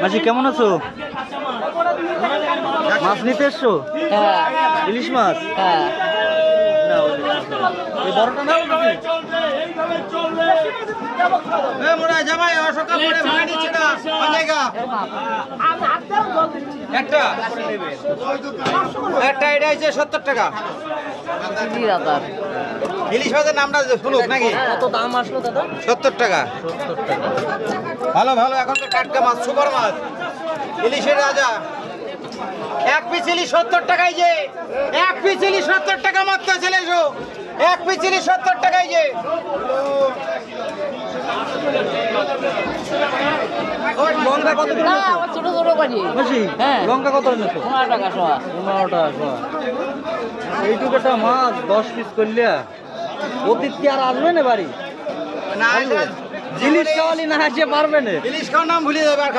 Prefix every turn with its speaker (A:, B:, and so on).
A: মাসি কেমন আছো? মাছ নিতে এসছো?
B: হ্যাঁ
A: ইলিশ মাছ?
B: হ্যাঁ
A: না, এই বড়টা না?
C: একটা এটা হচ্ছে 70 টাকা।
B: জি দাদা
C: ইলিশ মাছের নামটা শুনুক নাকি?
B: কত দাম আসলো দাদা?
C: 70 টাকা।
A: 70 টাকা।
C: ভালো ভালো, এখন তো টাটকা মাছ, সুপার মাছ, ইলিশের রাজা। এক পিস ইলিশ 70 টাকায় যে, এক পিস ইলিশ 70 টাকা মাত্র ছেলে এসো, এক পিস ইলিশ 70 টাকায় যে।
A: লঙ্কা কত করে
B: না
A: নিচ্ছ?
B: আমার ছোট ছোট বাড়ি
A: মাসি
B: হ্যাঁ
A: লঙ্কা কত নিচ্ছ?
B: 15 টাকা শোয়া।
A: 15 টাকা শোয়া। এইটুকু একটা মাছ 10 পিস করলে অতিথি আর আসবে না বাড়ি?
C: না,
A: জিনিস খাওয়ালি না আসে পারবে না।
C: ইলিশ খাওয়ার নাম ভুলে যাবে আর